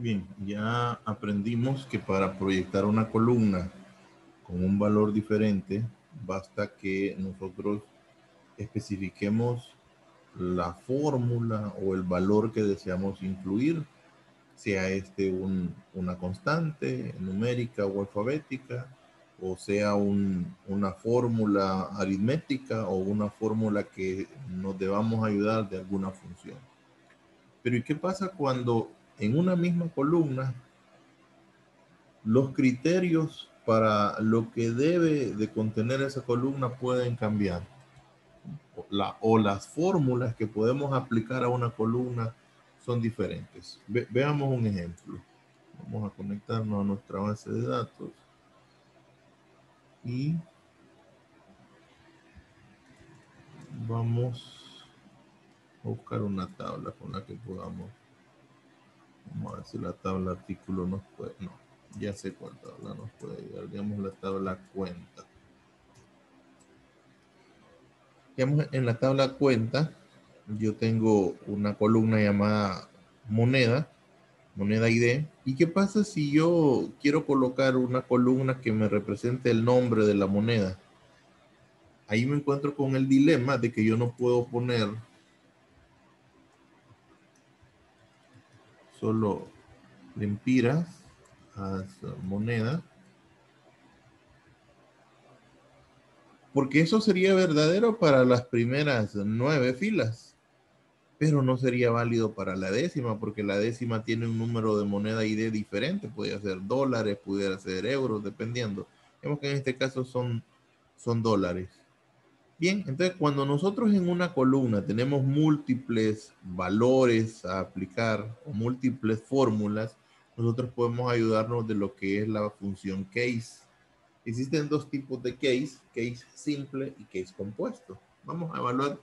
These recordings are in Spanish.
Bien, ya aprendimos que para proyectar una columna con un valor diferente, basta que nosotros especifiquemos la fórmula o el valor que deseamos incluir, sea una constante numérica o alfabética, o sea una fórmula aritmética o una fórmula que nos debamos ayudar de alguna función. Pero ¿y qué pasa cuando en una misma columna los criterios para lo que debe de contener esa columna pueden cambiar? O las fórmulas que podemos aplicar a una columna son diferentes. Veamos un ejemplo. Vamos a conectarnos a nuestra base de datos y vamos a buscar una tabla con la que podamos. Vamos a ver si la tabla artículo nos puede. No, ya sé cuál tabla nos puede ayudar. Digamos la tabla cuenta. Digamos, en la tabla cuenta, yo tengo una columna llamada moneda ID. ¿Y qué pasa si yo quiero colocar una columna que me represente el nombre de la moneda? Ahí me encuentro con el dilema de que yo no puedo poner solo lempiras a moneda, porque eso sería verdadero para las primeras 9 filas, pero no sería válido para la décima, porque la décima tiene un número de moneda ID diferente, puede ser dólares, pudiera ser euros, dependiendo. Vemos que en este caso son dólares. Bien, entonces cuando nosotros en una columna tenemos múltiples valores a aplicar o múltiples fórmulas, nosotros podemos ayudarnos de lo que es la función case. Existen dos tipos de case simple y case compuesto. Vamos a evaluar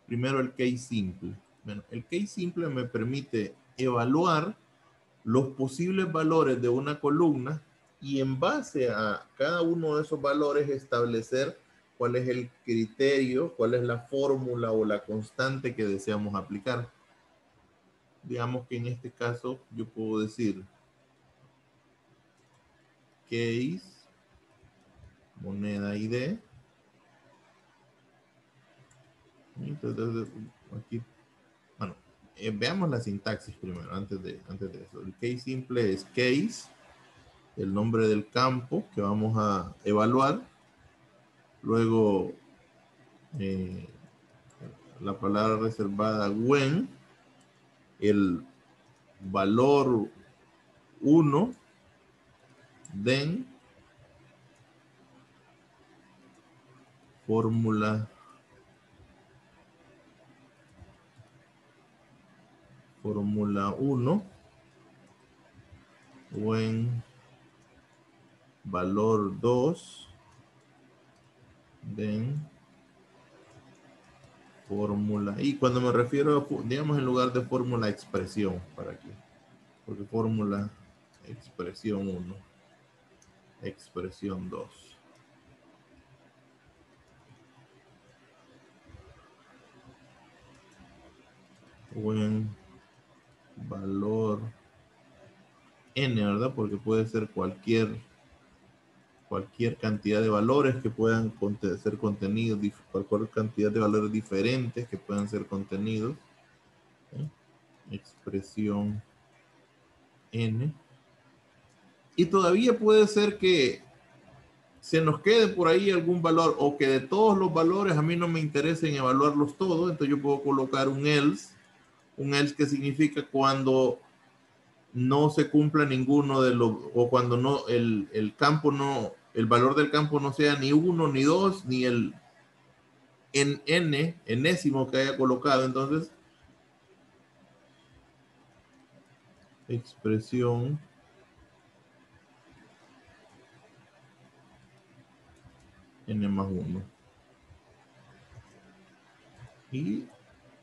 primero el case simple. Bueno, el case simple me permite evaluar los posibles valores de una columna y en base a cada uno de esos valores establecer cuál es el criterio, cuál es la fórmula o la constante que deseamos aplicar. Digamos que en este caso yo puedo decir case moneda ID. Entonces, aquí, bueno, veamos la sintaxis primero, antes de eso. El case simple es case, el nombre del campo que vamos a evaluar. Luego, la palabra reservada when, el valor 1, then, fórmula 1, when, valor 2, then, fórmula, y cuando me refiero a, digamos, en lugar de fórmula, expresión, para aquí, porque fórmula, expresión 1, expresión 2. When, valor n, ¿verdad? Porque puede ser cualquier cantidad de valores que puedan ser contenidos, cualquier cantidad de valores diferentes que puedan ser contenidos. Expresión n. Y todavía puede ser que se nos quede por ahí algún valor, o que de todos los valores a mí no me interesen evaluarlos todos, entonces yo puedo colocar un else que significa cuando no se cumpla ninguno de los, o cuando no, el campo no, el valor del campo no sea ni 1, ni 2, ni el enésimo que haya colocado. Entonces, expresión n más 1. Y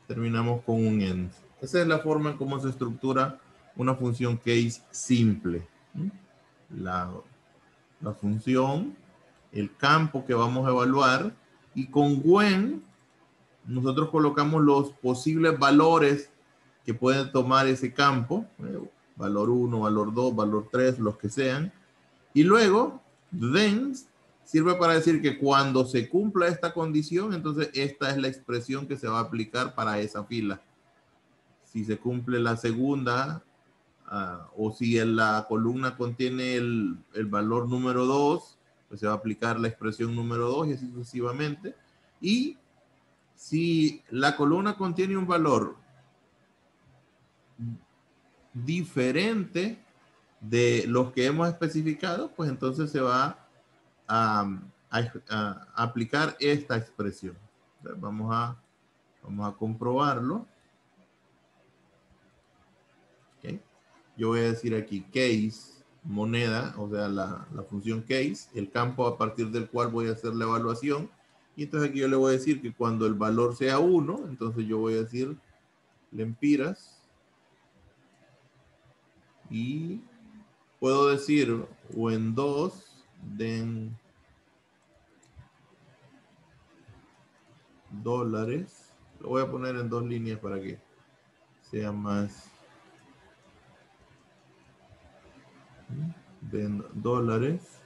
terminamos con un end. Esa es la forma en cómo se estructura una función case simple. La función, el campo que vamos a evaluar, y con when nosotros colocamos los posibles valores que pueden tomar ese campo. valor 1, valor 2, valor 3, los que sean. Y luego, then, sirve para decir que cuando se cumpla esta condición, entonces esta es la expresión que se va a aplicar para esa fila. Si se cumple la segunda, o si en la columna contiene el valor número 2, pues se va a aplicar la expresión número 2 y así sucesivamente. Y si la columna contiene un valor diferente de los que hemos especificado, pues entonces se va a aplicar esta expresión. Entonces vamos a comprobarlo. Okay. Yo voy a decir aquí case, moneda, o sea, la función case, el campo a partir del cual voy a hacer la evaluación. Y entonces aquí yo le voy a decir que cuando el valor sea 1, entonces yo voy a decir lempiras. Y puedo decir when 2, then dólares. Lo voy a poner en 2 líneas para que sea más. Then dólares.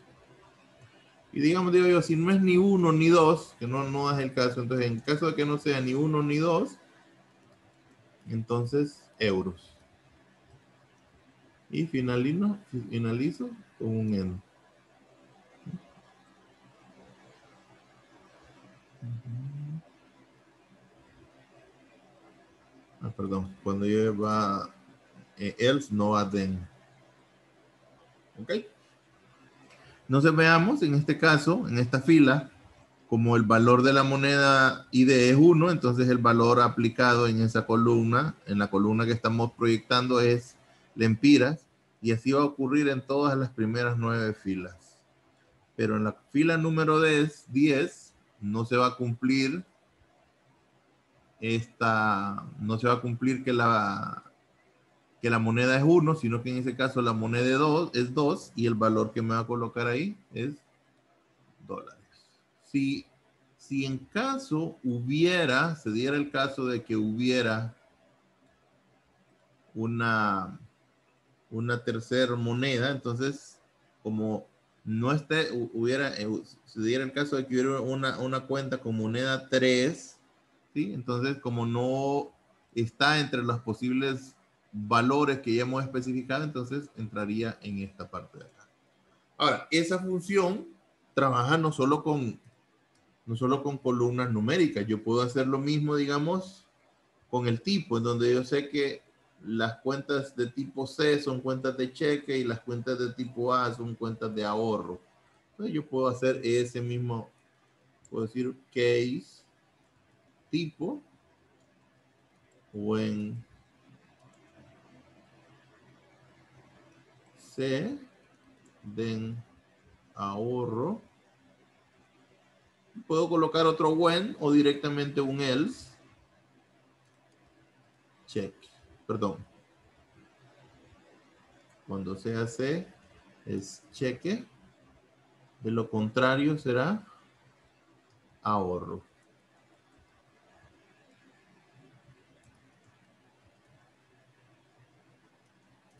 Y digamos, digo yo, si no es ni 1 ni 2, que no es el caso, entonces en caso de que no sea ni 1 ni 2, entonces euros. Y finalizo con un end. Perdón, cuando lleva else no va then. Ok. Entonces veamos en este caso, en esta fila, como el valor de la moneda ID es 1, entonces el valor aplicado en esa columna, en la columna que estamos proyectando es lempiras, y así va a ocurrir en todas las primeras 9 filas. Pero en la fila número 10 no se va a cumplir no se va a cumplir que la moneda es 1, sino que en ese caso la moneda es 2 y el valor que me va a colocar ahí es dólares. Si en caso se diera el caso de que hubiera una tercera moneda, entonces como no se diera el caso de que hubiera una cuenta con moneda 3, ¿sí? Entonces como no está entre los posibles valores que ya hemos especificado, entonces entraría en esta parte de acá. Ahora, esa función trabaja no solo con columnas numéricas. Yo puedo hacer lo mismo, digamos, con el tipo, en donde yo sé que las cuentas de tipo C son cuentas de cheque y las cuentas de tipo A son cuentas de ahorro. Entonces yo puedo hacer ese mismo, puedo decir case tipo when C, then ahorro. Puedo colocar otro when o directamente un else. Check. Perdón. Cuando sea C es cheque. De lo contrario será ahorro.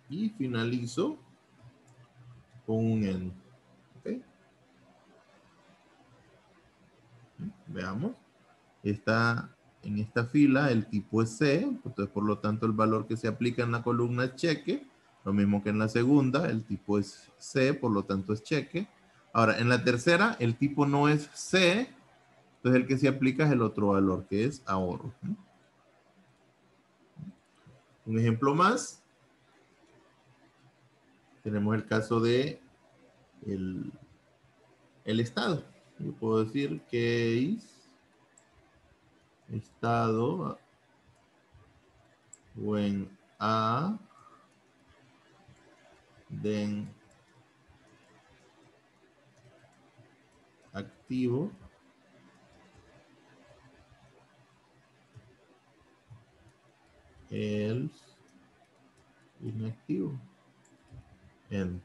Y finalizo con un end. ¿Okay? Veamos. Está en esta fila, el tipo es C, entonces por lo tanto el valor que se aplica en la columna es cheque, lo mismo que en la segunda, el tipo es C, por lo tanto es cheque. Ahora, en la tercera, el tipo no es C, entonces el que se aplica es el otro valor, que es ahorro. Un ejemplo más, tenemos el caso de el estado. Yo puedo decir case estado when A, then activo, else inactivo, end.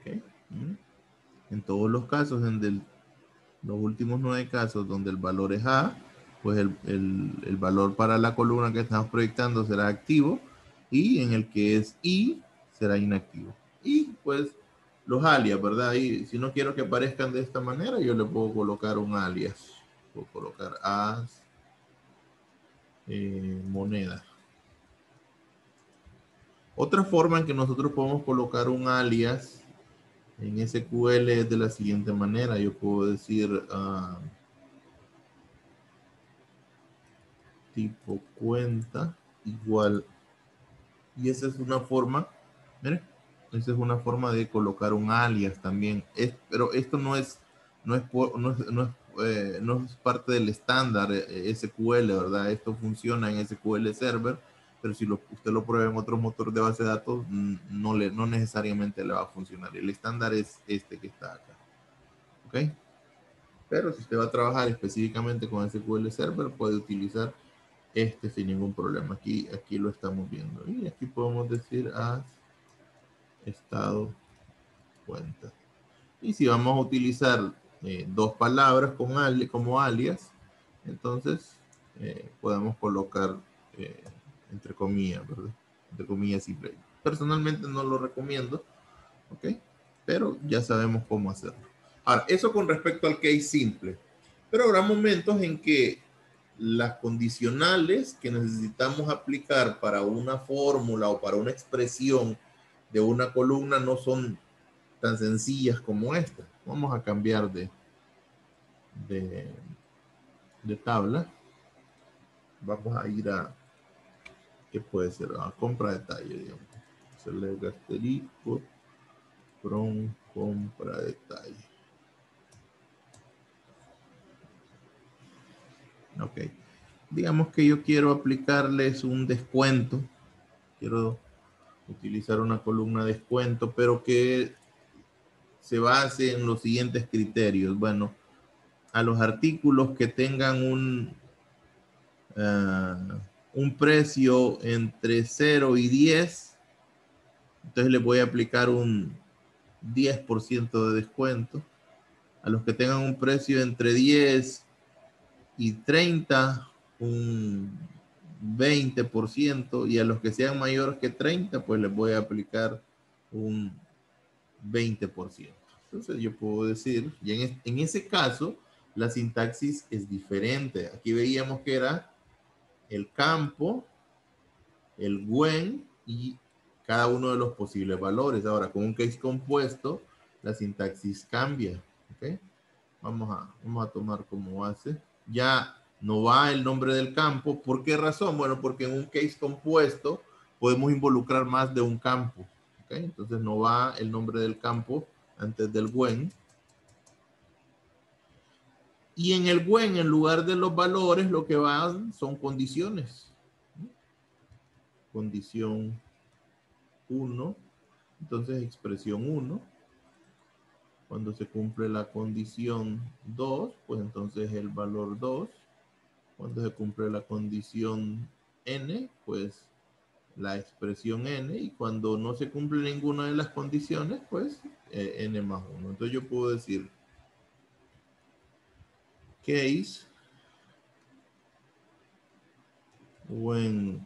Okay. En todos los casos, los últimos 9 casos donde el valor es A, pues el valor para la columna que estamos proyectando será activo. y en el que es I será inactivo. Y pues los alias, ¿verdad? Y si no quiero que aparezcan de esta manera, yo le puedo colocar un alias. Puedo colocar as moneda. Otra forma en que nosotros podemos colocar un alias en SQL es de la siguiente manera. Yo puedo decir tipo cuenta igual. Y esa es una forma, mire, esa es una forma de colocar un alias también. Pero esto no es parte del estándar SQL, ¿verdad? Esto funciona en SQL Server, pero si usted lo prueba en otros motores de base de datos, no necesariamente le va a funcionar. El estándar es este que está acá. ¿Ok? Pero si usted va a trabajar específicamente con SQL Server, puede utilizar este sin ningún problema. Aquí lo estamos viendo. Y aquí podemos decir estado cuenta. Y si vamos a utilizar dos palabras como alias, entonces podemos colocar entre comillas, ¿verdad? Entre comillas simple. Personalmente no lo recomiendo, ¿ok? Pero ya sabemos cómo hacerlo. Ahora, eso con respecto al case simple. Pero habrá momentos en que las condicionales que necesitamos aplicar para una fórmula o para una expresión de una columna no son tan sencillas como esta. Vamos a cambiar de, de tabla. Vamos a ir a, ¿qué puede ser? A compra detalle, digamos. Select asterisco from compra detalle. Ok. Digamos que yo quiero aplicarles un descuento. Quiero utilizar una columna descuento, pero que se base en los siguientes criterios. Bueno, a los artículos que tengan un precio entre 0 y 10, entonces le voy a aplicar un 10% de descuento. A los que tengan un precio entre 10 y 30, un 20%, y a los que sean mayores que 30, pues les voy a aplicar un 20%. Entonces yo puedo decir, y en ese caso, la sintaxis es diferente. Aquí veíamos que era el campo, el when y cada uno de los posibles valores. Ahora, con un case compuesto, la sintaxis cambia. ¿Okay? Vamos a tomar como base. Ya no va el nombre del campo. ¿Por qué razón? Bueno, porque en un case compuesto podemos involucrar más de un campo. ¿Okay? Entonces no va el nombre del campo antes del when. Y en el when, en lugar de los valores, lo que van son condiciones. Condición 1. Entonces expresión 1. Cuando se cumple la condición 2, pues entonces el valor 2. Cuando se cumple la condición n, pues la expresión n. Y cuando no se cumple ninguna de las condiciones, pues n más 1. Entonces yo puedo decir case when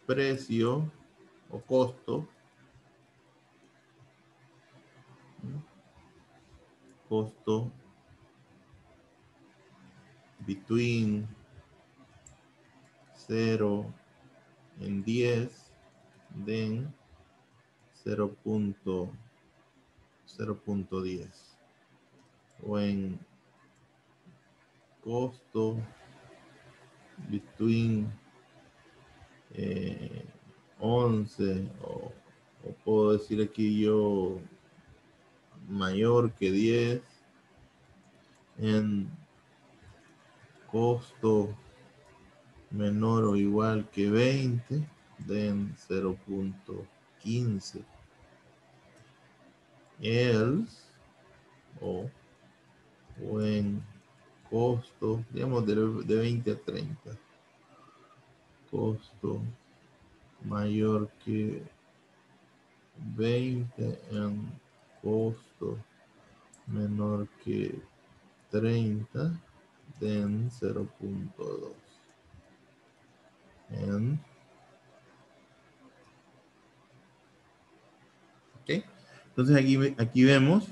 precio o costo between 0 and 10, then 0.10, o en costo between 11, o puedo decir aquí yo mayor que 10, en costo menor o igual que 20, then 0.15, else, o en costo, digamos, de 20 a 30, costo mayor que 20 en costo menor que 30, then 0.2. And, ok. Entonces aquí vemos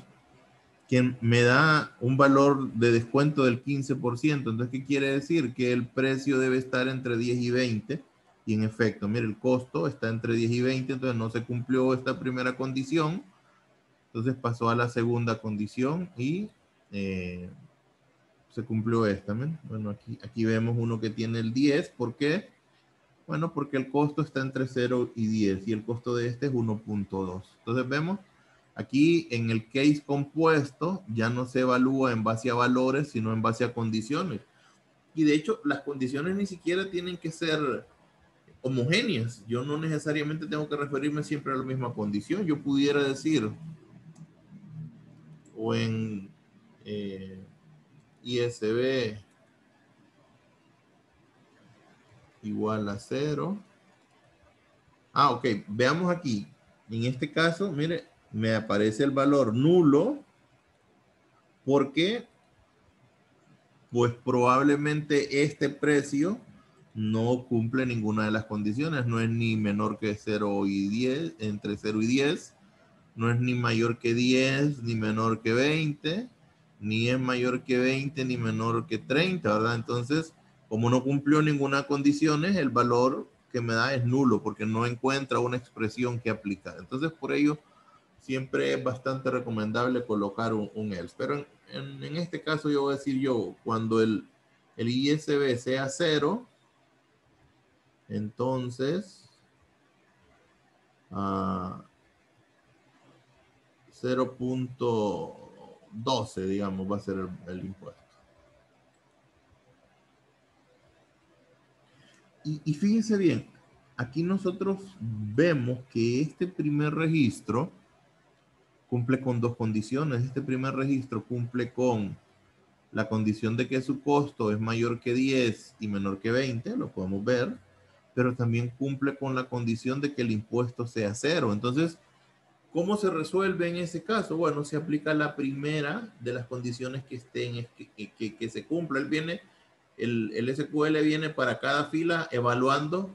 que me da un valor de descuento del 15%. Entonces, ¿qué quiere decir? Que el precio debe estar entre 10 y 20. Y en efecto, mire, el costo está entre 10 y 20, entonces no se cumplió esta primera condición. Entonces pasó a la segunda condición y se cumplió esta. ¿Ven? Bueno, aquí vemos uno que tiene el 10. ¿Por qué? Bueno, porque el costo está entre 0 y 10 y el costo de este es 1.2. Entonces vemos, aquí en el case compuesto ya no se evalúa en base a valores, sino en base a condiciones. Y de hecho, las condiciones ni siquiera tienen que ser homogéneas. Yo no necesariamente tengo que referirme siempre a la misma condición. Yo pudiera decir, o en ISB igual a 0. Ah, ok. Veamos aquí. En este caso, mire, me aparece el valor nulo porque pues probablemente este precio no cumple ninguna de las condiciones. No es ni menor que 0 y 10, entre 0 y 10. No es ni mayor que 10, ni menor que 20, ni es mayor que 20, ni menor que 30, ¿verdad? Entonces, como no cumplió ninguna condición, el valor que me da es nulo, porque no encuentra una expresión que aplicar. Entonces, por ello, siempre es bastante recomendable colocar un else. Pero en este caso yo voy a decir cuando el ISB sea 0, entonces 0.12, digamos, va a ser el impuesto. Y fíjense bien, aquí nosotros vemos que este primer registro cumple con dos condiciones. Este primer registro cumple con la condición de que su costo es mayor que 10 y menor que 20, lo podemos ver, pero también cumple con la condición de que el impuesto sea 0. Entonces, ¿cómo se resuelve en ese caso? Bueno, se aplica la primera de las condiciones que estén, que se cumpla. El SQL viene para cada fila evaluando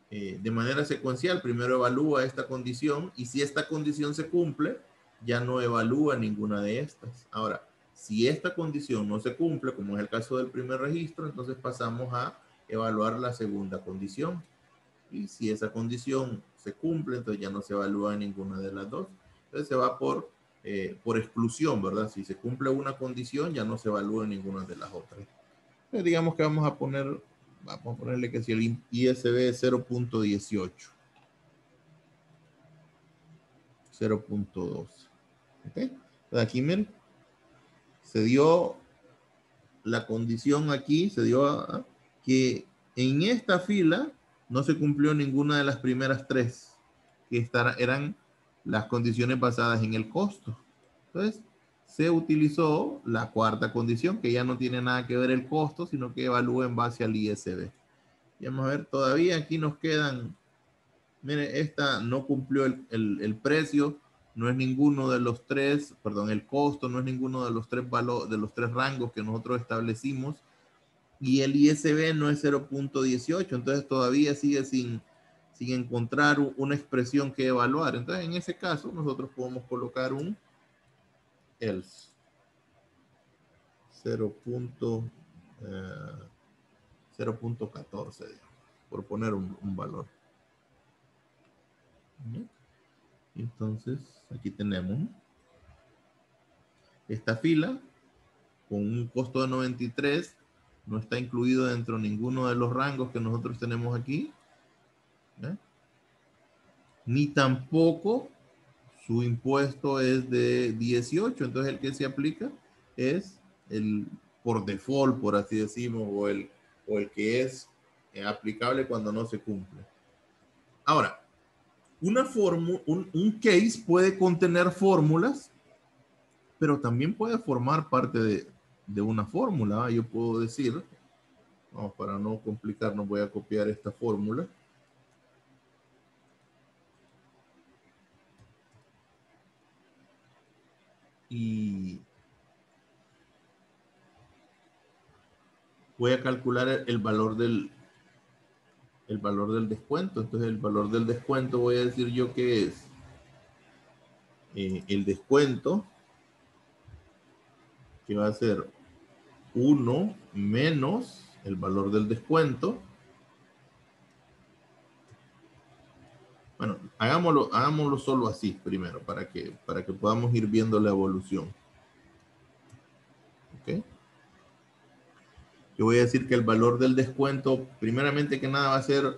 de manera secuencial. Primero evalúa esta condición y si esta condición se cumple, ya no evalúa ninguna de estas. Ahora, si esta condición no se cumple, como es el caso del primer registro, entonces pasamos a evaluar la segunda condición. Y si esa condición se cumple, entonces ya no se evalúa ninguna de las dos. Entonces se va por exclusión, ¿verdad? Si se cumple una condición, ya no se evalúa ninguna de las otras. Entonces digamos que vamos a ponerle que si el ISB es 0.18, 0.2. ¿Ok? Entonces aquí, miren, se dio la condición aquí, se dio que en esta fila no se cumplió ninguna de las primeras tres, que eran las condiciones basadas en el costo. Entonces, se utilizó la cuarta condición, que ya no tiene nada que ver el costo, sino que evalúa en base al ISB. Y vamos a ver, todavía aquí nos quedan, mire, esta no cumplió el precio, no es ninguno de los tres, perdón, el costo no es ninguno de los tres rangos que nosotros establecimos, y el ISB no es 0.18, entonces todavía sigue sin encontrar una expresión que evaluar. Entonces, en ese caso, nosotros podemos colocar un else 0.14, por poner un valor. Entonces, aquí tenemos esta fila con un costo de 93, no está incluido dentro de ninguno de los rangos que nosotros tenemos aquí, ¿eh? Ni tampoco su impuesto es de 18, entonces el que se aplica es el por default, por así decimos, o el que es aplicable cuando no se cumple. Ahora, un case puede contener fórmulas, pero también puede formar parte de una fórmula. Yo puedo decir, vamos, para no complicarnos, voy a copiar esta fórmula. Y voy a calcular el valor del descuento. Entonces el valor del descuento voy a decir yo que es el descuento, que va a ser 1 menos el valor del descuento. Bueno, hagámoslo solo así primero para que podamos ir viendo la evolución. ¿Ok? Yo voy a decir que el valor del descuento, primeramente que nada, va a ser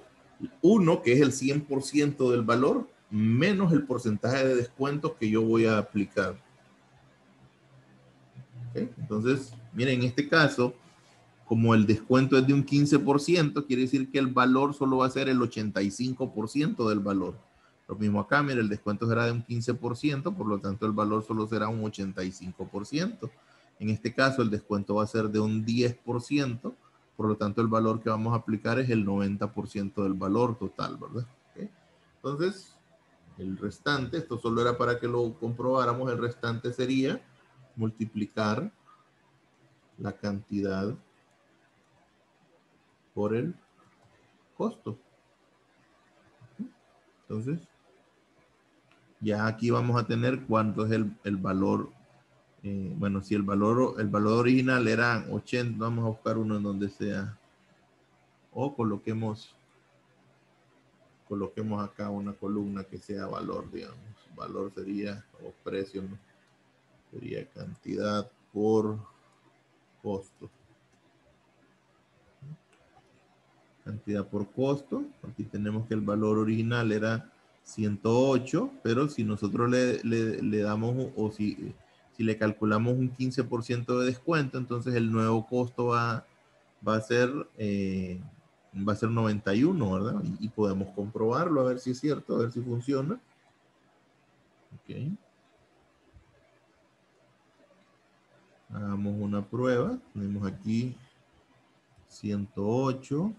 1, que es el 100% del valor, menos el porcentaje de descuento que yo voy a aplicar. ¿Okay? Entonces, miren, en este caso, como el descuento es de un 15%, quiere decir que el valor solo va a ser el 85% del valor. Lo mismo acá, mire, el descuento será de un 15%, por lo tanto el valor solo será un 85%. En este caso, el descuento va a ser de un 10%, por lo tanto el valor que vamos a aplicar es el 90% del valor total, ¿verdad? ¿Okay? Entonces, el restante, esto solo era para que lo comprobáramos, el restante sería multiplicar la cantidad por el costo. Entonces, ya aquí vamos a tener cuánto es el valor. Bueno, si el valor original era 80, vamos a buscar uno en donde sea. O coloquemos acá una columna que sea valor, digamos. Valor sería, o precio, ¿no? Sería cantidad por costo. Cantidad por costo. Aquí tenemos que el valor original era 108, pero si nosotros le damos, o si le calculamos un 15% de descuento, entonces el nuevo costo va a ser 91, ¿verdad? Y podemos comprobarlo, a ver si es cierto, a ver si funciona. Ok. Hagamos una prueba. Tenemos aquí 108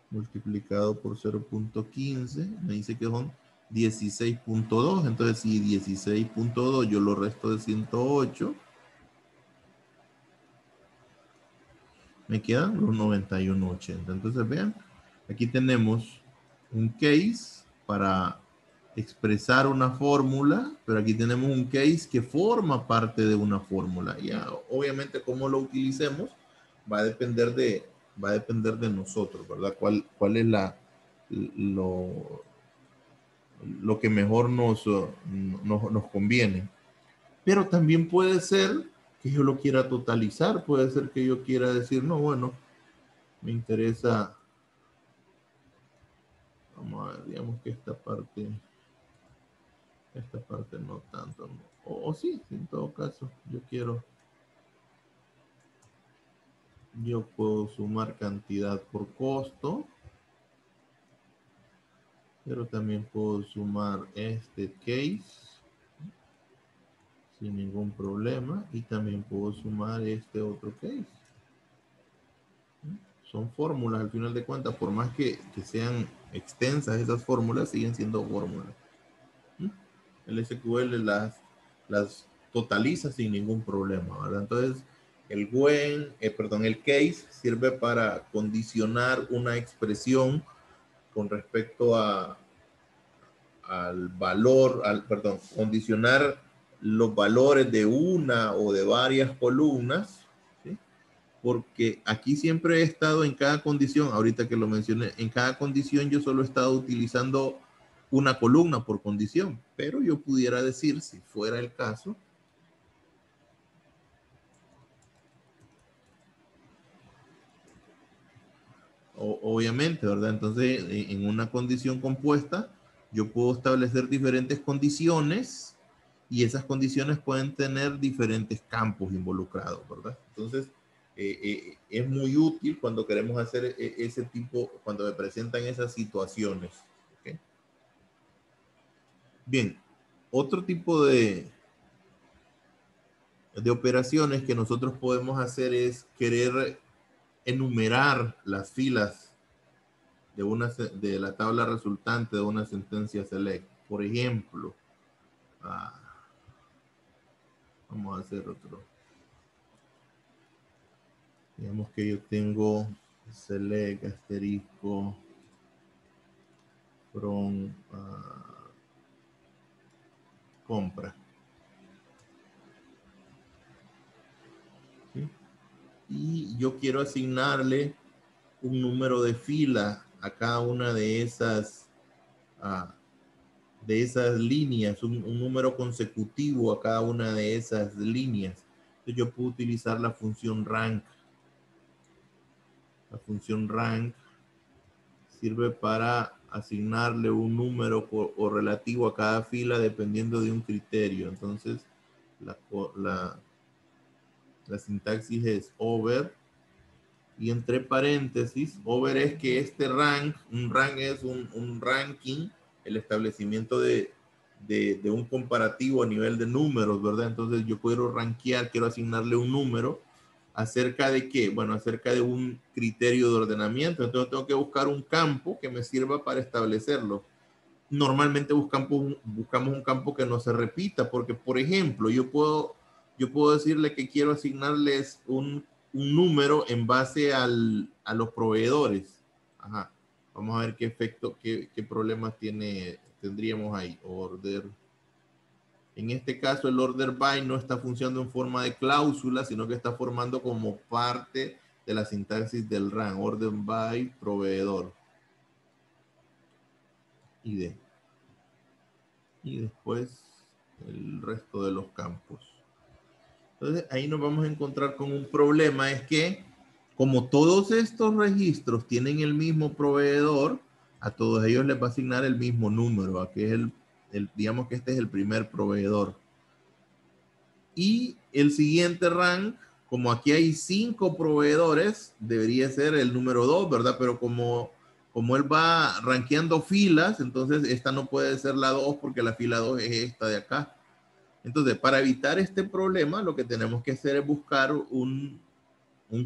multiplicado por 0.15, me dice que son 16.2. Entonces, si 16.2 yo lo resto de 108, me quedan los 91.80. Entonces, vean, aquí tenemos un case para expresar una fórmula, pero aquí tenemos un case que forma parte de una fórmula. Ya, obviamente, cómo lo utilicemos va a depender de nosotros, ¿verdad? ¿Cuál es lo que mejor nos conviene? Pero también puede ser que yo lo quiera totalizar, puede ser que yo quiera decir, no, bueno, me interesa, vamos a ver, digamos que esta parte no tanto, ¿no? O sí, en todo caso, yo puedo sumar cantidad por costo, pero también puedo sumar este case sin ningún problema, y también puedo sumar este otro case. Son fórmulas, al final de cuentas, por más que sean extensas esas fórmulas, siguen siendo fórmulas. El SQL las totaliza sin ningún problema, ¿verdad? Entonces, el case sirve para condicionar una expresión con respecto al valor, condicionar los valores de una o de varias columnas, ¿sí? Porque aquí siempre he estado en cada condición, ahorita que lo mencioné, en cada condición yo solo he estado utilizando una columna por condición, pero yo pudiera decir, si fuera el caso, obviamente, ¿verdad? Entonces, en una condición compuesta, yo puedo establecer diferentes condiciones y esas condiciones pueden tener diferentes campos involucrados, ¿verdad? Entonces, es muy útil cuando queremos hacer ese tipo, cuando me presentan esas situaciones. ¿Okay? Bien, otro tipo de operaciones que nosotros podemos hacer es querer enumerar las filas de la tabla resultante de una sentencia select. Por ejemplo, vamos a hacer otro. Digamos que yo tengo select asterisco from compra. ¿Sí? Y yo quiero asignarle un número de fila a cada una de esas líneas, un número consecutivo a cada una de esas líneas. Entonces yo puedo utilizar la función rank. La función rank sirve para asignarle un número o relativo a cada fila dependiendo de un criterio. Entonces, la sintaxis es over y entre paréntesis, over es que este rank, un rank es un ranking, el establecimiento de un comparativo a nivel de números, ¿verdad? Entonces yo quiero rankear, quiero asignarle un número acerca de qué, bueno, acerca de un criterio de ordenamiento. Entonces tengo que buscar un campo que me sirva para establecerlo. Normalmente buscamos un campo que no se repita, porque por ejemplo, yo puedo decirle que quiero asignarles un número en base a los proveedores. Ajá. Vamos a ver qué efecto, qué problemas tendríamos ahí. Order. En este caso, el order by no está funcionando en forma de cláusula, sino que está formando como parte de la sintaxis del RAN. Order by proveedor. ID. Y después el resto de los campos. Entonces ahí nos vamos a encontrar con un problema, es que como todos estos registros tienen el mismo proveedor, a todos ellos les va a asignar el mismo número, a que es digamos que este es el primer proveedor. Y el siguiente rank, como aquí hay 5 proveedores, debería ser el número 2, ¿verdad? Pero como él va rankeando filas, entonces esta no puede ser la 2 porque la fila 2 es esta de acá. Entonces, para evitar este problema, lo que tenemos que hacer es buscar un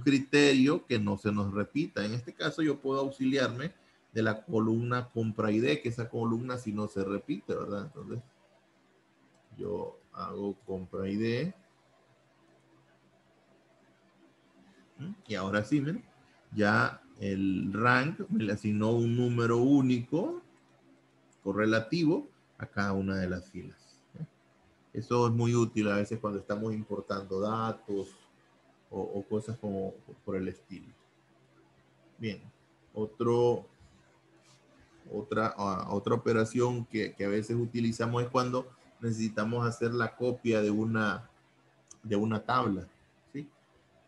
criterio que no se nos repita. En este caso, yo puedo auxiliarme de la columna compra ID, que esa columna si no se repite, ¿verdad? Entonces, yo hago compra ID. Y ahora sí, miren, ya el rank me le asignó un número único correlativo a cada una de las filas. Eso es muy útil a veces cuando estamos importando datos o cosas como por el estilo. Bien, otra operación que a veces utilizamos es cuando necesitamos hacer la copia de una tabla. ¿Sí?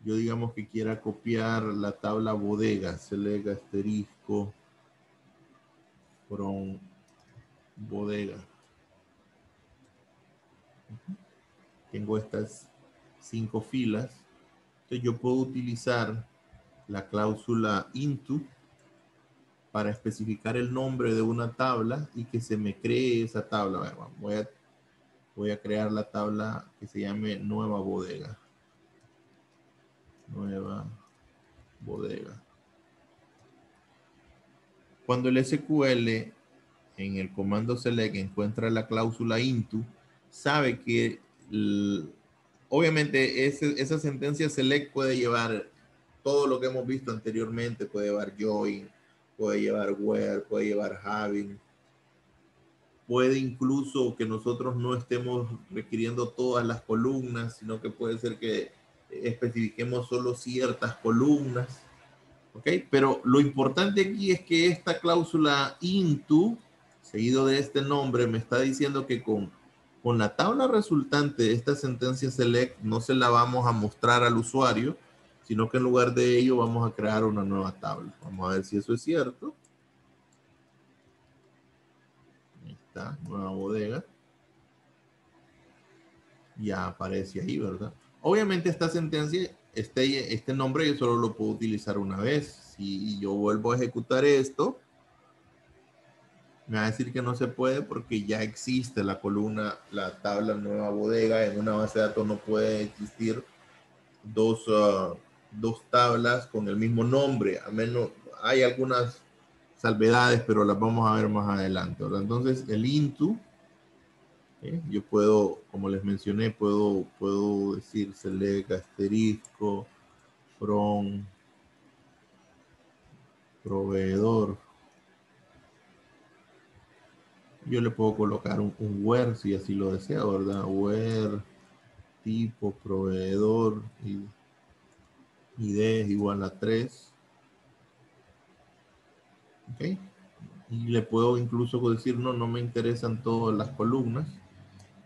Yo digamos que quiera copiar la tabla bodega, select asterisco from bodega. Tengo estas 5 filas. Entonces yo puedo utilizar la cláusula into para especificar el nombre de una tabla y que se me cree esa tabla. Bueno, voy a crear la tabla que se llame nueva bodega. Nueva bodega. Cuando el SQL en el comando select encuentra la cláusula into, sabe que obviamente esa sentencia select puede llevar todo lo que hemos visto anteriormente, puede llevar join, puede llevar where, puede llevar having, puede incluso que nosotros no estemos requiriendo todas las columnas, sino que puede ser que especifiquemos solo ciertas columnas. ¿Ok? Pero lo importante aquí es que esta cláusula into, seguido de este nombre, me está diciendo que con la tabla resultante de esta sentencia select no se la vamos a mostrar al usuario, sino que en lugar de ello vamos a crear una nueva tabla. Vamos a ver si eso es cierto. Ahí está, nueva bodega. Ya aparece ahí, ¿verdad? Obviamente esta sentencia, este nombre yo solo lo puedo utilizar una vez. Si yo vuelvo a ejecutar esto, me va a decir que no se puede porque ya existe la columna, la tabla nueva bodega. En una base de datos no puede existir dos tablas con el mismo nombre. A menos hay algunas salvedades, pero las vamos a ver más adelante, ¿verdad? Entonces el into, yo puedo, como les mencioné, puedo decir select asterisco from from proveedor. Yo le puedo colocar un where si así lo desea, ¿verdad? Where tipo proveedor y ID es igual a 3. ¿Ok? Y le puedo incluso decir, no me interesan todas las columnas.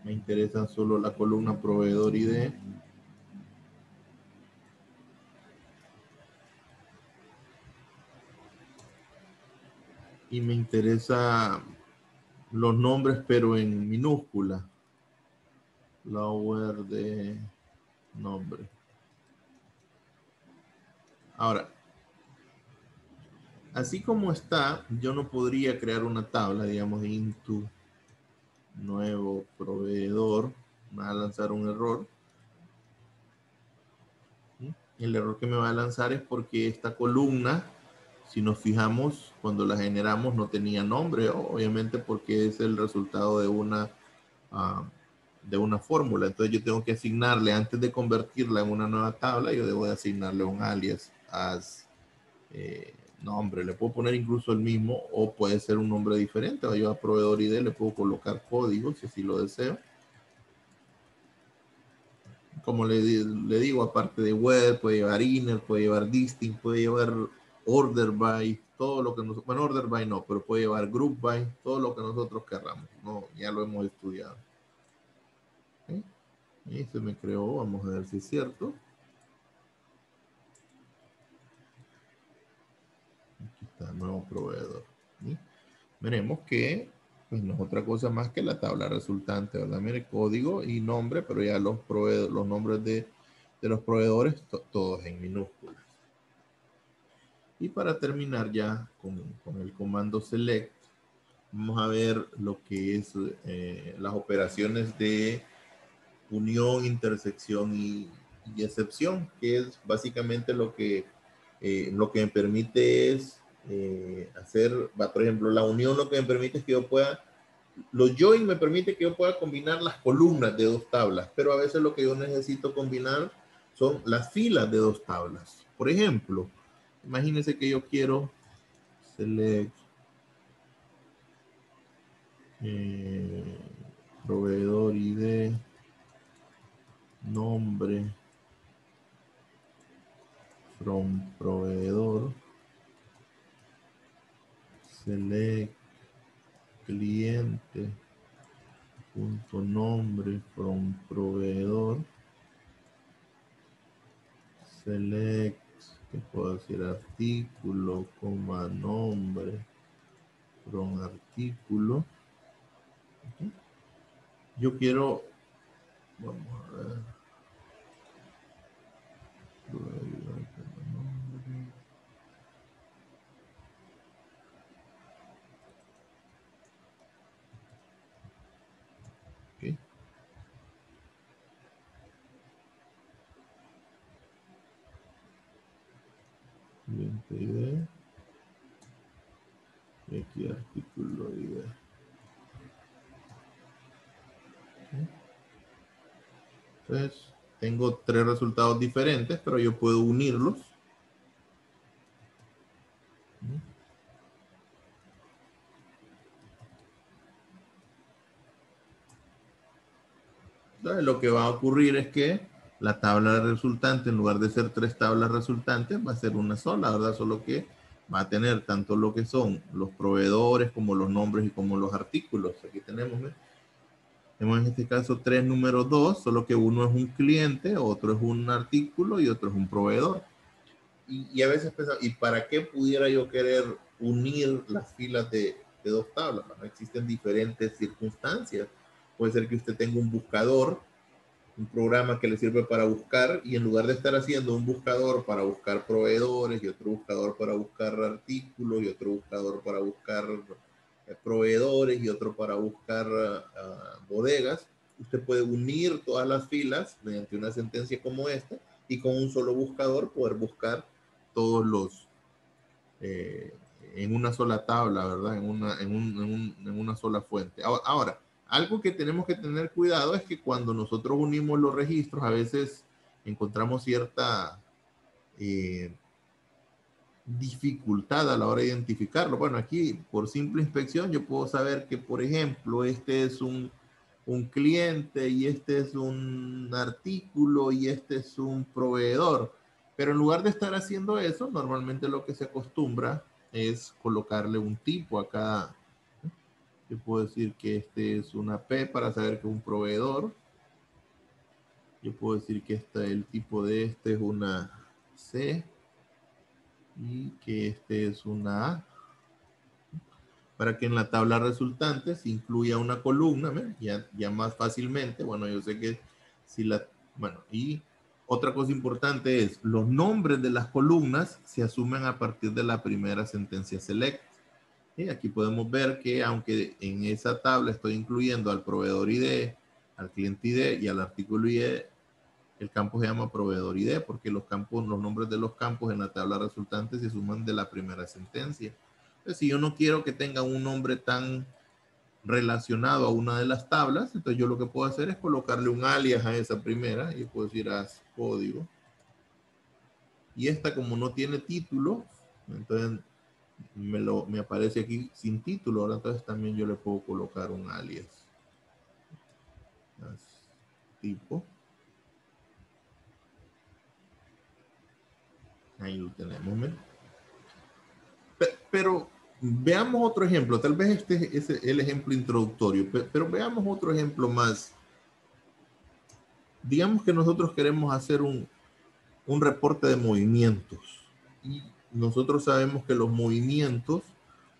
Me interesan solo la columna proveedor ID. Y me interesa los nombres, pero en minúscula. Lower de nombre. Ahora, así como está, yo no podría crear una tabla, digamos, into nuevo proveedor. Me va a lanzar un error. El error que me va a lanzar es porque esta columna, si nos fijamos, cuando la generamos no tenía nombre, obviamente porque es el resultado de una fórmula. Entonces yo tengo que asignarle, antes de convertirla en una nueva tabla, yo debo de asignarle un alias as nombre. Le puedo poner incluso el mismo o puede ser un nombre diferente. Yo a proveedor ID le puedo colocar código si así lo deseo. Como le digo, aparte de web, puede llevar inner, puede llevar distinct, puede llevar order by, todo lo que nosotros, bueno, order by no, pero puede llevar group by, todo lo que nosotros querramos. No, ya lo hemos estudiado. ¿Okay? Y se me creó, vamos a ver si es cierto. Aquí está el nuevo proveedor. ¿Sí? Veremos que pues no es otra cosa más que la tabla resultante, ¿verdad? Mire, código y nombre, pero ya los nombres de los proveedores, todos en minúsculas. Y para terminar ya con el comando select, vamos a ver lo que es las operaciones de unión, intersección y excepción, que es básicamente lo que me permite es hacer, por ejemplo, la unión lo que me permite es que yo pueda, los join me permite que yo pueda combinar las columnas de dos tablas, pero a veces lo que yo necesito combinar son las filas de dos tablas. Por ejemplo, imagínense que yo quiero select proveedor ID, nombre from proveedor, select cliente punto nombre from proveedor, select, que puedo decir artículo, coma nombre from artículo. ¿Okay? Yo quiero, vamos a ver, okay. Cliente ID y aquí artículo ID. Okay. Entonces, tengo tres resultados diferentes, pero yo puedo unirlos. Entonces, lo que va a ocurrir es que la tabla resultante, en lugar de ser tres tablas resultantes, va a ser una sola, ¿verdad? Solo que va a tener tanto lo que son los proveedores, como los nombres y como los artículos. Aquí tenemos, ¿ves? Tenemos en este caso tres números 2, solo que uno es un cliente, otro es un artículo y otro es un proveedor. Y a veces pensamos, ¿y para qué pudiera yo querer unir las filas de dos tablas? Bueno, existen diferentes circunstancias. Puede ser que usted tenga un buscador, un programa que le sirve para buscar, y en lugar de estar haciendo un buscador para buscar proveedores y otro buscador para buscar artículos y otro buscador para buscar proveedores y otro para buscar bodegas, usted puede unir todas las filas mediante una sentencia como esta y con un solo buscador poder buscar todos los en una sola tabla, ¿verdad? En una sola fuente. Ahora, algo que tenemos que tener cuidado es que cuando nosotros unimos los registros, a veces encontramos cierta dificultad a la hora de identificarlo. Bueno, aquí por simple inspección yo puedo saber que, por ejemplo, este es un cliente y este es un artículo y este es un proveedor. Pero en lugar de estar haciendo eso, normalmente lo que se acostumbra es colocarle un tipo a cada. Yo puedo decir que este es una P para saber que es un proveedor. Yo puedo decir que el tipo de este es una C y que este es una A, para que en la tabla resultante se incluya una columna, ya más fácilmente. Bueno, yo sé que si la, bueno, y otra cosa importante es, los nombres de las columnas se asumen a partir de la primera sentencia select. Y aquí podemos ver que aunque en esa tabla estoy incluyendo al proveedor ID, al cliente ID y al artículo ID, el campo se llama proveedor ID porque los nombres de los campos en la tabla resultante se suman de la primera sentencia. Entonces, si yo no quiero que tenga un nombre tan relacionado a una de las tablas, entonces yo lo que puedo hacer es colocarle un alias a esa primera y puedo decir as código. Y esta, como no tiene título, entonces me aparece aquí sin título. Ahora entonces también yo le puedo colocar un alias. Tipo. Ahí lo tenemos. ¿Ven? Pero veamos otro ejemplo. Tal vez este es el ejemplo introductorio, pero veamos otro ejemplo más. Digamos que nosotros queremos hacer un reporte de movimientos y nosotros sabemos que los movimientos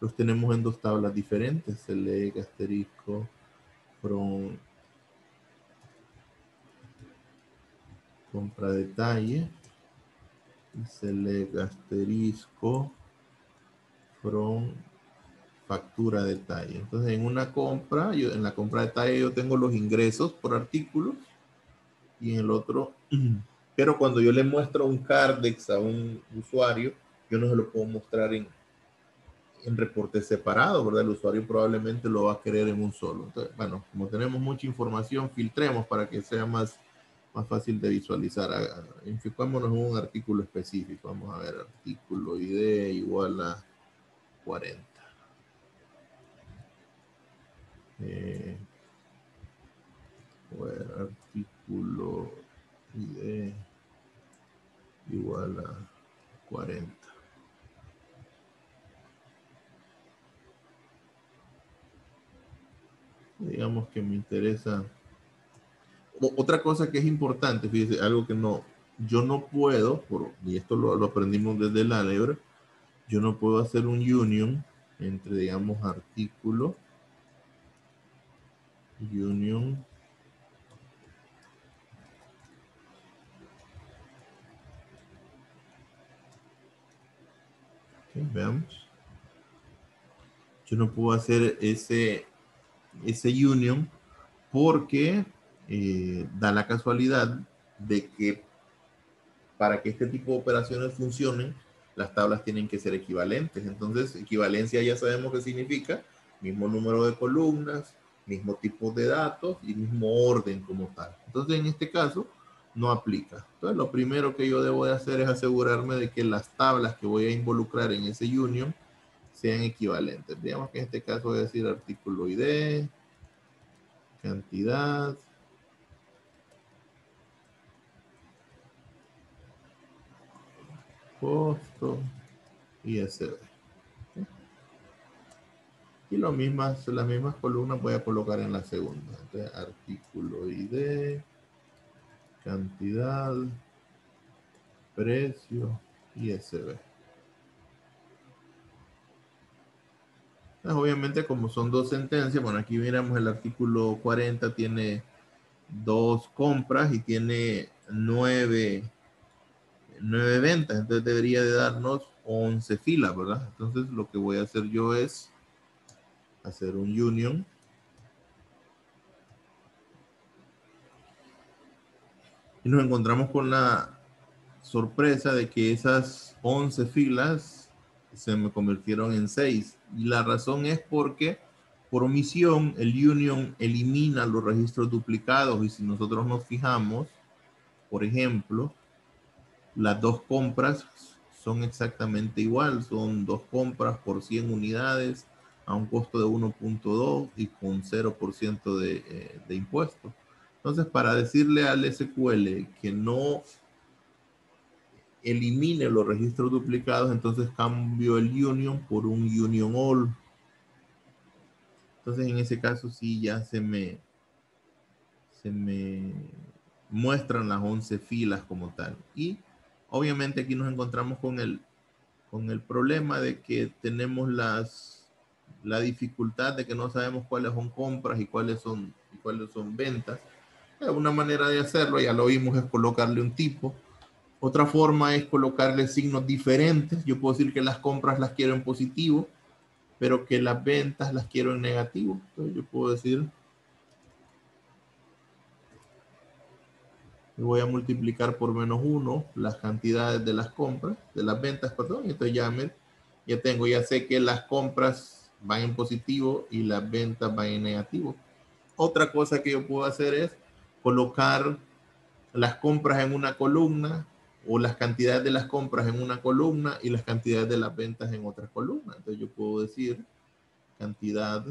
los tenemos en dos tablas diferentes, select, asterisco, from, compra detalle, y select, asterisco, from, factura detalle. Entonces en una compra, en la compra detalle yo tengo los ingresos por artículos y en el otro, pero cuando yo le muestro un Cardex a un usuario, yo no se lo puedo mostrar en reportes separados, ¿verdad? El usuario probablemente lo va a querer en un solo. Entonces, bueno, como tenemos mucha información, filtremos para que sea más fácil de visualizar. Enfocémonos en un artículo específico. Vamos a ver, artículo ID igual a 40. Bueno, artículo ID igual a 40. Digamos que me interesa. Otra cosa que es importante, fíjese, algo que yo no puedo, y esto lo aprendimos desde el álgebra, yo no puedo hacer un union entre, digamos, artículo, union, okay, veamos. Yo no puedo hacer ese union porque da la casualidad de que para que este tipo de operaciones funcionen, las tablas tienen que ser equivalentes. Entonces, equivalencia ya sabemos qué significa, mismo número de columnas, mismo tipo de datos y mismo orden como tal. Entonces, en este caso, no aplica. Entonces, lo primero que yo debo de hacer es asegurarme de que las tablas que voy a involucrar en ese union sean equivalentes. Digamos que en este caso voy a decir artículo ID, cantidad, costo y SD. Y las mismas columnas voy a colocar en la segunda. Entonces, artículo ID, cantidad, precio y SB. Entonces, obviamente, como son dos sentencias, bueno, aquí miramos el artículo 40, tiene dos compras y tiene nueve ventas. Entonces, debería de darnos 11 filas, ¿verdad? Entonces, lo que voy a hacer yo es hacer un union. Y nos encontramos con la sorpresa de que esas 11 filas se me convirtieron en 6. Y la razón es porque por omisión el union elimina los registros duplicados y si nosotros nos fijamos, por ejemplo, Las dos compras son exactamente igual, son dos compras por 100 unidades a un costo de 1.2 y con 0% de impuesto. Entonces, para decirle al SQL que no elimine los registros duplicados, entonces cambio el union por un union all. Entonces, en ese caso sí ya se me muestran las 11 filas como tal. Y obviamente aquí nos encontramos con el problema de que tenemos la dificultad de que no sabemos cuáles son compras y cuáles son ventas. Una manera de hacerlo, ya lo vimos, es colocarle un tipo. Otra forma es colocarle signos diferentes. Yo puedo decir que las compras las quiero en positivo, pero que las ventas las quiero en negativo. Entonces yo puedo decir, voy a multiplicar por -1 las cantidades de las compras, de las ventas, perdón. Entonces ya sé que las compras van en positivo y las ventas van en negativo. Otra cosa que yo puedo hacer es colocar las compras en una columna o las cantidades de las compras en una columna y las cantidades de las ventas en otra columna. Entonces yo puedo decir cantidad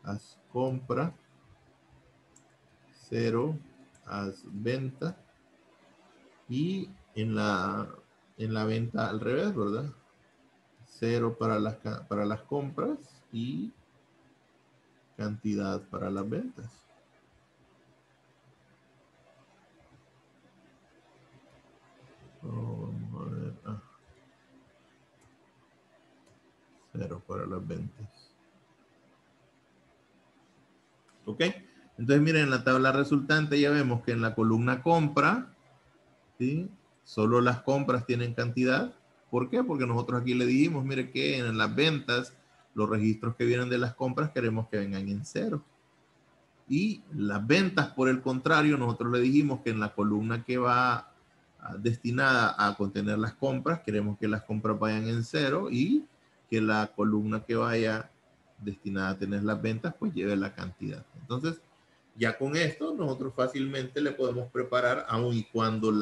as compra, 0 as venta, y en la venta al revés, ¿verdad? 0 para las compras y cantidad para las ventas. Vamos a ver. 0 para las ventas. ¿Ok? Entonces miren, en la tabla resultante ya vemos que en la columna compra, ¿sí?, solo las compras tienen cantidad. ¿Por qué? Porque nosotros aquí le dijimos, mire que en las ventas, los registros que vienen de las compras queremos que vengan en 0. Y las ventas, por el contrario, nosotros le dijimos que en la columna que va destinada a contener las compras, queremos que las compras vayan en 0 y que la columna que vaya destinada a tener las ventas, pues lleve la cantidad. Entonces, ya con esto, nosotros fácilmente le podemos preparar, aun y cuando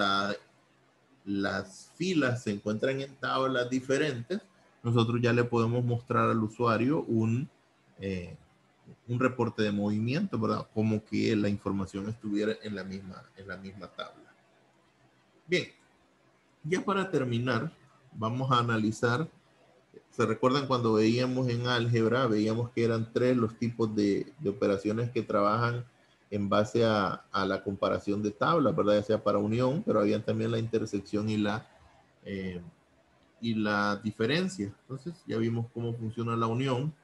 las filas se encuentran en tablas diferentes, nosotros ya le podemos mostrar al usuario un reporte de movimiento, ¿verdad? Como que la información estuviera en la misma tabla. Bien, ya para terminar, vamos a analizar. ¿Se recuerdan cuando veíamos en álgebra? Veíamos que eran 3 los tipos de operaciones que trabajan en base a la comparación de tablas, ¿verdad? Ya sea para unión, pero había también la intersección eh, y la diferencia. Entonces ya vimos cómo funciona la unión.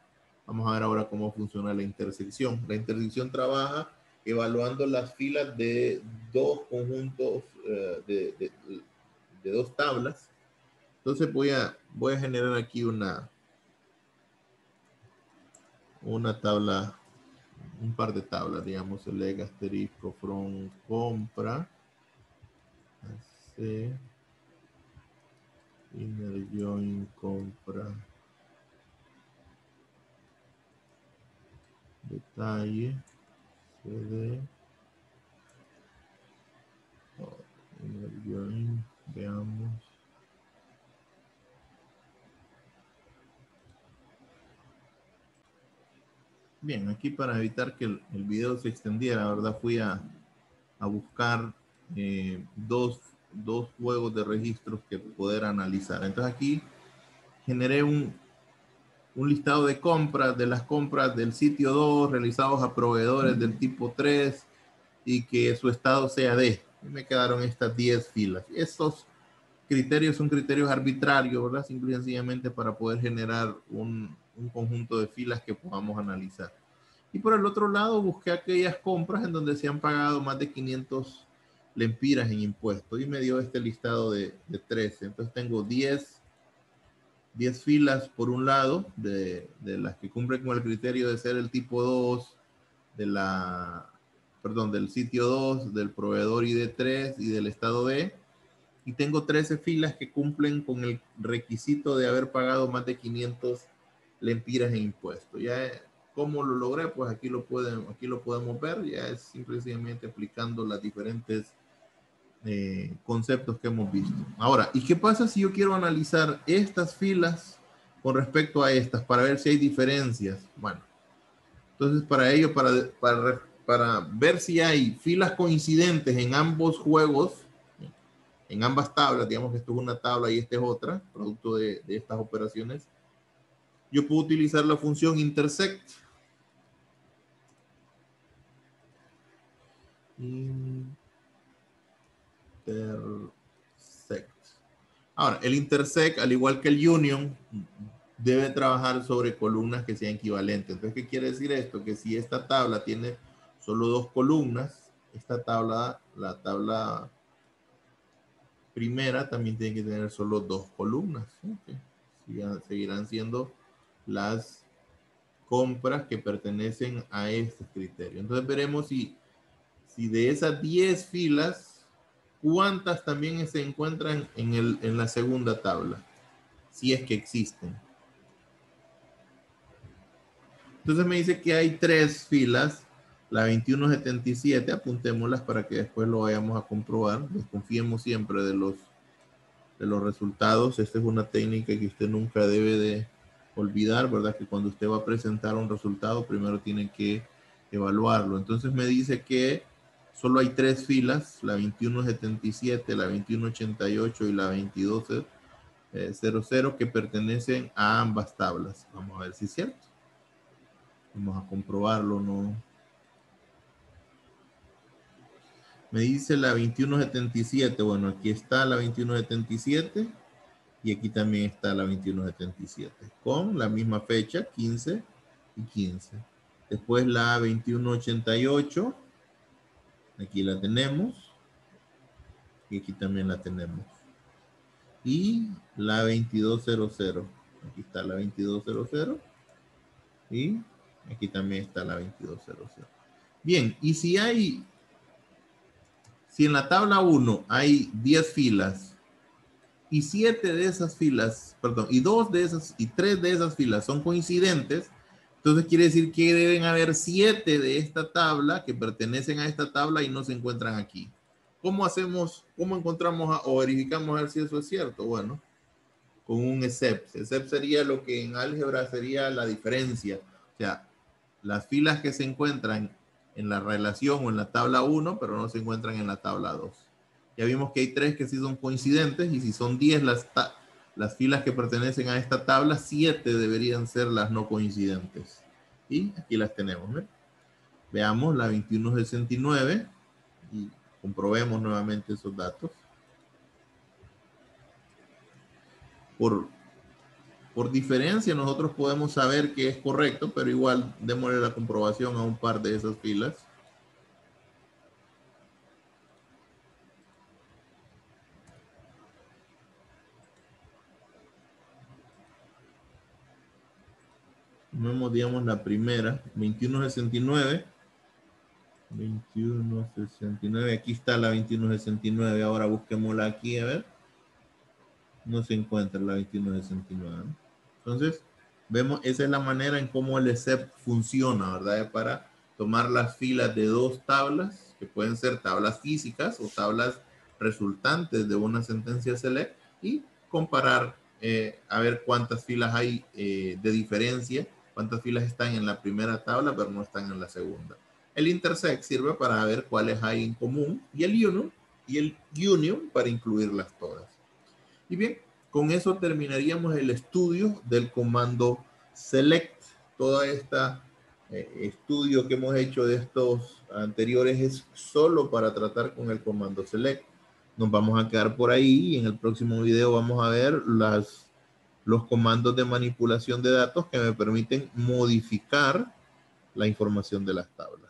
Vamos a ver ahora cómo funciona la intersección. La intersección trabaja evaluando las filas de dos conjuntos, de dos tablas. Entonces voy a generar aquí una tabla, un par de tablas, digamos, el leg asterisco from compra, C, inner join compra, detalle, CD, inner join, veamos. Bien, aquí para evitar que el video se extendiera, la verdad fui a buscar dos juegos de registros que poder analizar. Entonces aquí generé un listado de compras, de las compras del sitio 2 realizados a proveedores del tipo 3 y que su estado sea D. Y me quedaron estas 10 filas. Estos criterios son criterios arbitrarios, ¿verdad? Simple y sencillamente para poder generar un conjunto de filas que podamos analizar. Y por el otro lado, busqué aquellas compras en donde se han pagado más de 500 lempiras en impuestos y me dio este listado de 13. Entonces tengo 10 filas por un lado, de las que cumplen con el criterio de ser el tipo 2, del sitio 2, del proveedor ID3 y del estado D. Y tengo 13 filas que cumplen con el requisito de haber pagado más de 500 lempiras en impuestos. Ya, ¿cómo lo logré? Pues aquí lo podemos ver. Ya es simplemente aplicando las diferentes conceptos que hemos visto. Ahora, ¿y qué pasa si yo quiero analizar estas filas con respecto a estas para ver si hay diferencias? Bueno, entonces para ello, para ver si hay filas coincidentes en ambos juegos, en ambas tablas, digamos que esto es una tabla y esta es otra, producto de estas operaciones, yo puedo utilizar la función intersect. Intersect. Ahora, el intersect, al igual que el union, debe trabajar sobre columnas que sean equivalentes. Entonces, ¿qué quiere decir esto? Que si esta tabla tiene solo dos columnas, esta tabla, la tabla primera, también tiene que tener solo dos columnas. Okay. Seguirán siendo las compras que pertenecen a este criterio. Entonces veremos si de esas 10 filas, cuántas también se encuentran en la segunda tabla, si es que existen. Entonces me dice que hay 3 filas, la 2177, apuntémoslas para que después lo vayamos a comprobar. Desconfiemos siempre de los resultados. Esta es una técnica que usted nunca debe de olvidar, ¿verdad? Que cuando usted va a presentar un resultado, primero tiene que evaluarlo. Entonces me dice que solo hay 3 filas, la 2177, la 2188 y la 2200, que pertenecen a ambas tablas. Vamos a ver si es cierto. Vamos a comprobarlo, ¿no? Me dice la 2177. Bueno, aquí está la 2177 y aquí también está la 2177 con la misma fecha, 15 y 15. Después la 2188. Aquí la tenemos. Y aquí también la tenemos. Y la 2200. Aquí está la 2200. Y aquí también está la 2200. Bien, y si en la tabla 1 hay 10 filas y 7 de esas filas, perdón, y 2 de esas y 3 de esas filas son coincidentes, entonces quiere decir que deben haber 7 de esta tabla que pertenecen a esta tabla y no se encuentran aquí. ¿Cómo hacemos, cómo encontramos o verificamos a ver si eso es cierto? Bueno, con un except. Except sería lo que en álgebra sería la diferencia. O sea, las filas que se encuentran en la relación o en la tabla 1, pero no se encuentran en la tabla 2. Ya vimos que hay 3 que sí son coincidentes, y si son 10 las filas que pertenecen a esta tabla, 7 deberían ser las no coincidentes. Y aquí las tenemos, ¿eh? Veamos la 2169 y comprobemos nuevamente esos datos. Por diferencia, nosotros podemos saber que es correcto, pero igual démosle la comprobación a un par de esas filas. Vemos, digamos, la primera, 2169. 2169, aquí está la 2169. Ahora busquémosla aquí, a ver. No se encuentra la 2169. Entonces, vemos, esa es la manera en cómo el except funciona, ¿verdad? Para tomar las filas de dos tablas, que pueden ser tablas físicas o tablas resultantes de una sentencia select, y comparar, a ver cuántas filas hay de diferencia, cuántas filas están en la primera tabla, pero no están en la segunda. El intersect sirve para ver cuáles hay en común, y el union para incluirlas todas. Y bien, con eso terminaríamos el estudio del comando select. Todo este estudio que hemos hecho de estos anteriores es solo para tratar con el comando select. Nos vamos a quedar por ahí y en el próximo video vamos a ver los comandos de manipulación de datos que me permiten modificar la información de las tablas.